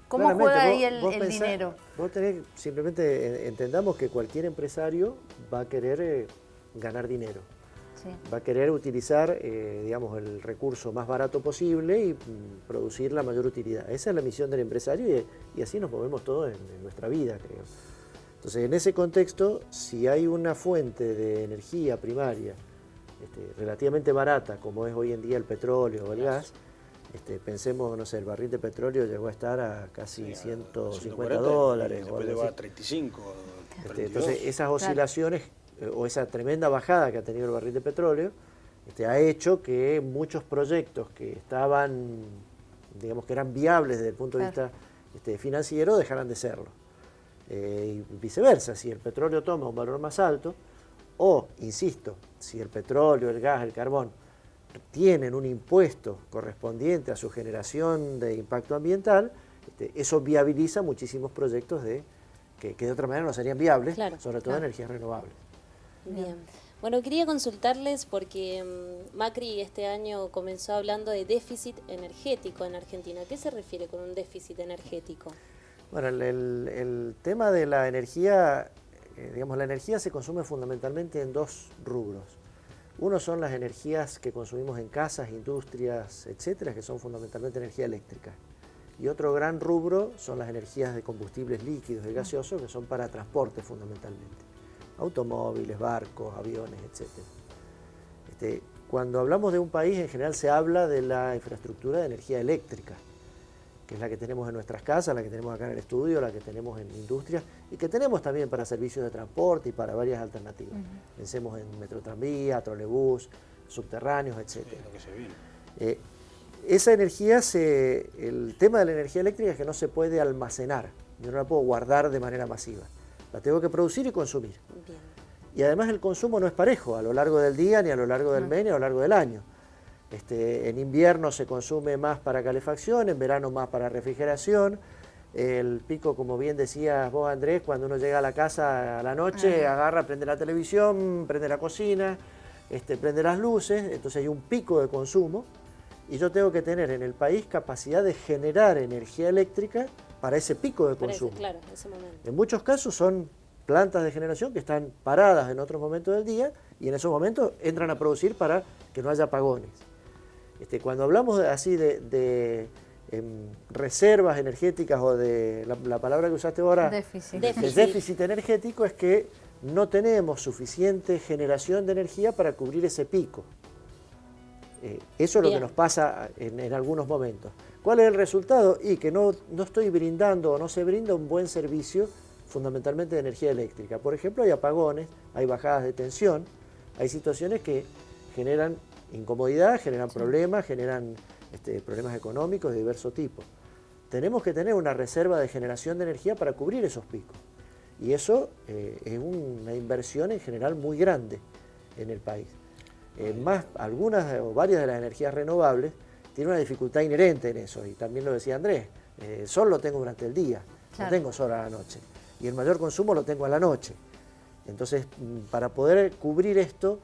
Speaker 1: ¿cómo juega ahí el dinero?
Speaker 6: Vos tenés, simplemente entendamos que cualquier empresario va a querer ganar dinero. Sí. Va a querer utilizar, digamos, el recurso más barato posible y producir la mayor utilidad. Esa es la misión del empresario y así nos movemos todos en nuestra vida, creo. Entonces, en ese contexto, si hay una fuente de energía primaria relativamente barata, como es hoy en día el petróleo o el gas, pensemos, no sé, el barril de petróleo llegó a estar a casi $150.
Speaker 10: Después llegó a 35.
Speaker 6: Entonces, esas oscilaciones o esa tremenda bajada que ha tenido el barril de petróleo ha hecho que muchos proyectos que estaban, digamos, que eran viables desde el punto de vista financiero, dejaran de serlo. Y viceversa, si el petróleo toma un valor más alto, o, insisto, si el petróleo, el gas, el carbón tienen un impuesto correspondiente a su generación de impacto ambiental, eso viabiliza muchísimos proyectos que de otra manera no serían viables, sobre todo energías renovables.
Speaker 2: Bien. Bueno, quería consultarles porque Macri este año comenzó hablando de déficit energético en Argentina. ¿Qué se refiere con un déficit energético?
Speaker 6: Bueno, el tema de la energía, digamos, la energía se consume fundamentalmente en dos rubros. Uno son las energías que consumimos en casas, industrias, etcétera, que son fundamentalmente energía eléctrica. Y otro gran rubro son las energías de combustibles líquidos y gaseosos, que son para transporte fundamentalmente. Automóviles, barcos, aviones, etcétera. Cuando hablamos de un país, en general se habla de la infraestructura de energía eléctrica, que es la que tenemos en nuestras casas, la que tenemos acá en el estudio, la que tenemos en industrias y que tenemos también para servicios de transporte y para varias alternativas. Pensemos en metrotranvía, trolebús, subterráneos, etc. Esa energía, el tema de la energía eléctrica es que no se puede almacenar, yo no la puedo guardar de manera masiva, la tengo que producir y consumir. Bien. Y además el consumo no es parejo a lo largo del día, ni a lo largo del mes, ni a lo largo del año. En invierno se consume más para calefacción, en verano más para refrigeración. El pico, como bien decías vos, Andrés, cuando uno llega a la casa a la noche, agarra, prende la televisión, prende la cocina, prende las luces, entonces hay un pico de consumo y yo tengo que tener en el país capacidad de generar energía eléctrica para ese pico de consumo.
Speaker 2: Claro, ese momento.
Speaker 6: En muchos casos son plantas de generación que están paradas en otros momentos del día y en esos momentos entran a producir para que no haya apagones. Cuando hablamos así de reservas energéticas o de la palabra que usaste ahora, déficit energético, es que no tenemos suficiente generación de energía para cubrir ese pico. Eso es lo que nos pasa en algunos momentos. ¿Cuál es el resultado? Y que no estoy brindando o no se brinda un buen servicio fundamentalmente de energía eléctrica. Por ejemplo, hay apagones, hay bajadas de tensión, hay situaciones que generan incomodidad, generan problemas, generan problemas económicos de diverso tipo. Tenemos que tener una reserva de generación de energía para cubrir esos picos. Y eso es una inversión en general muy grande en el país. Algunas o varias de las energías renovables tienen una dificultad inherente en eso, y también lo decía Andrés, sol lo tengo durante el día, no tengo sol a la noche, y el mayor consumo lo tengo a la noche. Entonces, para poder cubrir esto,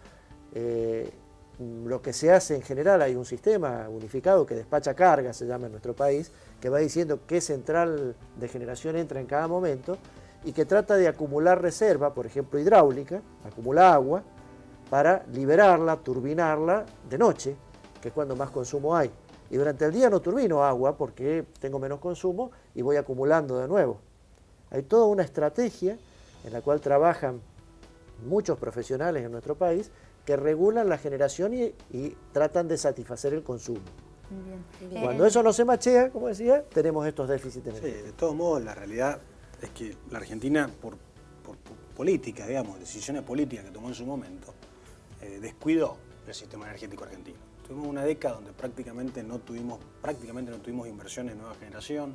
Speaker 6: lo que se hace en general, hay un sistema unificado que despacha carga, se llama en nuestro país, que va diciendo qué central de generación entra en cada momento y que trata de acumular reserva, por ejemplo hidráulica, acumula agua, para liberarla, turbinarla de noche, que es cuando más consumo hay. Y durante el día no turbino agua porque tengo menos consumo y voy acumulando de nuevo. Hay toda una estrategia en la cual trabajan muchos profesionales en nuestro país que regulan la generación y tratan de satisfacer el consumo. Bien. Cuando eso no se machea, como decía, tenemos estos déficits energéticos.
Speaker 10: Sí, de todos modos, la realidad es que la Argentina, por políticas, digamos, decisiones políticas que tomó en su momento, descuidó el sistema energético argentino. Tuvimos una década donde prácticamente no tuvimos inversiones de nueva generación,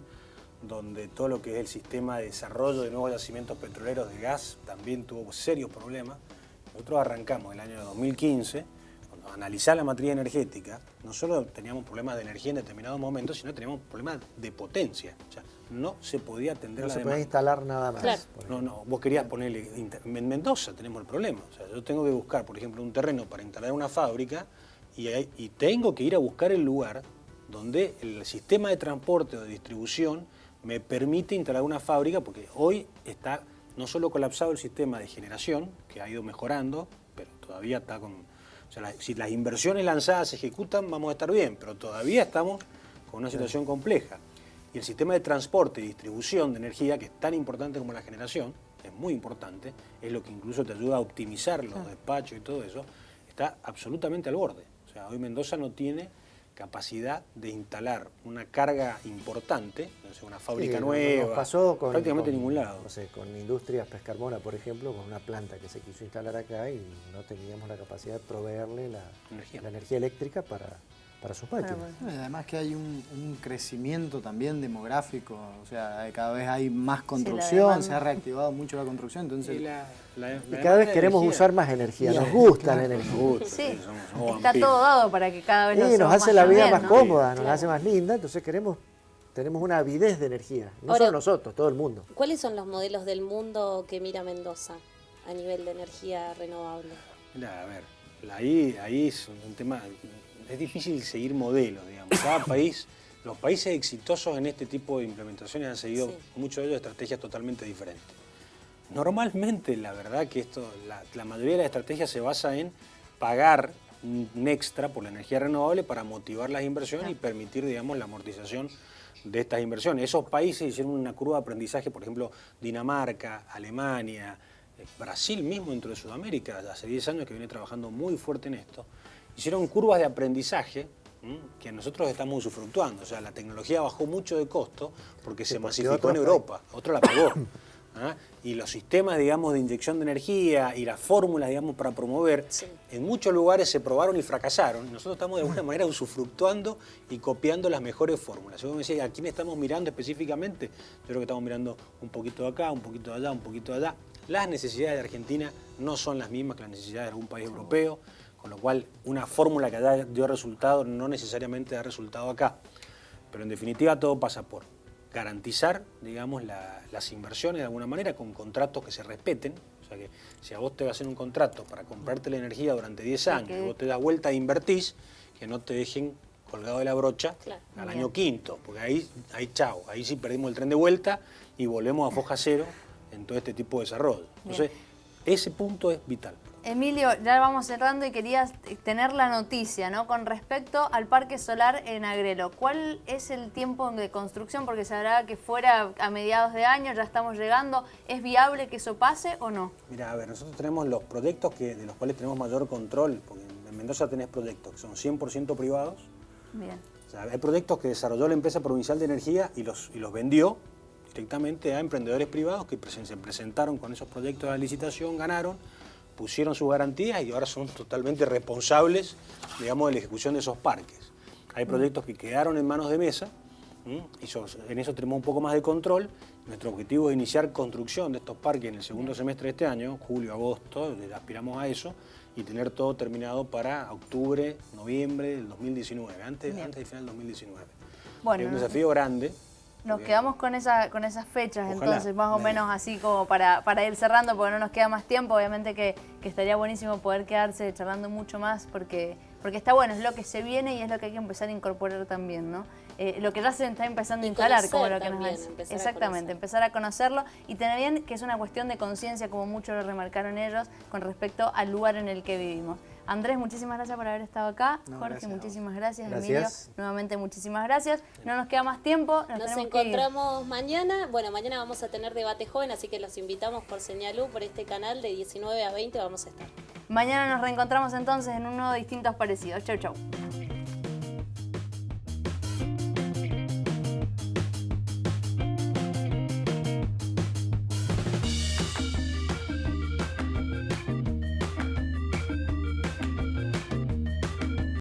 Speaker 10: donde todo lo que es el sistema de desarrollo de nuevos yacimientos petroleros de gas también tuvo serios problemas. Nosotros arrancamos el año 2015, cuando analizar la matriz energética, no solo teníamos problemas de energía en determinados momentos, sino teníamos problemas de potencia. O sea, no se podía atender
Speaker 6: No
Speaker 10: la
Speaker 6: se
Speaker 10: demanda.
Speaker 6: podía instalar nada más.
Speaker 2: Claro.
Speaker 10: No, vos querías ponerle... En Mendoza tenemos el problema. O sea, yo tengo que buscar, por ejemplo, un terreno para instalar una fábrica y tengo que ir a buscar el lugar donde el sistema de transporte o de distribución me permite instalar una fábrica, porque hoy está no solo colapsado el sistema de generación, que ha ido mejorando, pero todavía está con... O sea, si las inversiones lanzadas se ejecutan, vamos a estar bien, pero todavía estamos con una situación compleja. Y el sistema de transporte y distribución de energía, que es tan importante como la generación, es muy importante, es lo que incluso te ayuda a optimizar los despachos y todo eso, está absolutamente al borde. O sea, hoy Mendoza no tiene capacidad de instalar una carga importante, no sé, una fábrica nueva,
Speaker 6: nos pasó
Speaker 10: prácticamente en ningún lado.
Speaker 6: No sé, con Industrias Pescarmona, por ejemplo, con una planta que se quiso instalar acá y no teníamos la capacidad de proveerle la energía eléctrica para sus máquinas.
Speaker 9: Además que hay un crecimiento también demográfico, o sea, cada vez hay más construcción, se ha reactivado mucho la construcción, entonces...
Speaker 6: Y cada vez queremos usar más energía, nos gusta la energía.
Speaker 1: Sí, está todo dado para que cada vez lo
Speaker 6: nos
Speaker 1: usemos
Speaker 6: hace
Speaker 1: más
Speaker 6: la vida
Speaker 1: también,
Speaker 6: más
Speaker 1: ¿no?
Speaker 6: cómoda, nos hace más linda, entonces tenemos una avidez de energía, no
Speaker 2: Ahora,
Speaker 6: solo nosotros, todo el mundo.
Speaker 2: ¿Cuáles son los modelos del mundo que mira Mendoza a nivel de energía renovable?
Speaker 10: Mira, a ver, ahí es un tema, es difícil seguir modelos, digamos. Cada país, los países exitosos en este tipo de implementaciones han seguido, muchos de ellos, estrategias totalmente diferentes. Normalmente, la verdad que la mayoría de las estrategias se basa en pagar un extra por la energía renovable para motivar las inversiones y permitir, digamos, la amortización de estas inversiones. Esos países hicieron una curva de aprendizaje, por ejemplo, Dinamarca, Alemania, Brasil mismo dentro de Sudamérica, hace 10 años que viene trabajando muy fuerte en esto, hicieron curvas de aprendizaje que nosotros estamos usufructuando. O sea, la tecnología bajó mucho de costo porque se masificó en Europa, otro la pagó. Y los sistemas, digamos, de inyección de energía y las fórmulas, digamos, para promover, en muchos lugares se probaron y fracasaron. Nosotros estamos de alguna manera usufructuando y copiando las mejores fórmulas. Si vos me decís, ¿a quién estamos mirando específicamente? Yo creo que estamos mirando un poquito de acá, un poquito de allá, un poquito de allá. Las necesidades de Argentina no son las mismas que las necesidades de algún país europeo, con lo cual una fórmula que allá dio resultado no necesariamente da resultado acá. Pero en definitiva todo pasa por garantizar, digamos, las inversiones de alguna manera con contratos que se respeten. O sea que si a vos te va a hacer un contrato para comprarte la energía durante 10 años y vos te das vuelta e invertís, que no te dejen colgado de la brocha al año quinto, porque ahí chao, ahí sí perdimos el tren de vuelta y volvemos a foja cero en todo este tipo de desarrollo. Entonces, ese punto es vital.
Speaker 1: Emilio, ya vamos cerrando y quería tener la noticia, ¿no? Con respecto al parque solar en Agrelo. ¿Cuál es el tiempo de construcción? Porque se hablaba que fuera a mediados de año, ya estamos llegando. ¿Es viable que eso pase o no?
Speaker 10: Mira, a ver, nosotros tenemos los proyectos de los cuales tenemos mayor control, porque en Mendoza tenés proyectos que son 100% privados.
Speaker 1: Bien.
Speaker 10: O sea, hay proyectos que desarrolló la empresa provincial de energía y los vendió directamente a emprendedores privados que se presentaron con esos proyectos a la licitación, ganaron, pusieron sus garantías y ahora son totalmente responsables, digamos, de la ejecución de esos parques. Hay proyectos que quedaron en manos de Mesa, y en eso tenemos un poco más de control. Nuestro objetivo es iniciar construcción de estos parques en el segundo semestre de este año, julio, agosto, aspiramos a eso, y tener todo terminado para octubre, noviembre del 2019, antes del final del 2019.
Speaker 1: Bueno,
Speaker 10: es un desafío grande.
Speaker 1: Nos quedamos con esas fechas,
Speaker 10: Ojalá.
Speaker 1: entonces, más o menos así como para ir cerrando, porque no nos queda más tiempo. Obviamente que estaría buenísimo poder quedarse charlando mucho más, porque está bueno, es lo que se viene y es lo que hay que empezar a incorporar también, ¿no? Lo que ya se está empezando a instalar, como lo que nos hace. Exactamente, empezar a conocerlo y tener bien que es una cuestión de conciencia, como mucho lo remarcaron ellos, con respecto al lugar en el que vivimos. Andrés, muchísimas gracias por haber estado acá. Jorge, muchísimas gracias. Emilio, nuevamente muchísimas gracias. No nos queda más tiempo.
Speaker 2: Nos encontramos mañana. Bueno, mañana vamos a tener debate joven, así que los invitamos por Señal U, por este canal de 19 a 20 vamos a estar.
Speaker 1: Mañana nos reencontramos entonces en un nuevo Distintos Parecidos. Chau, chau.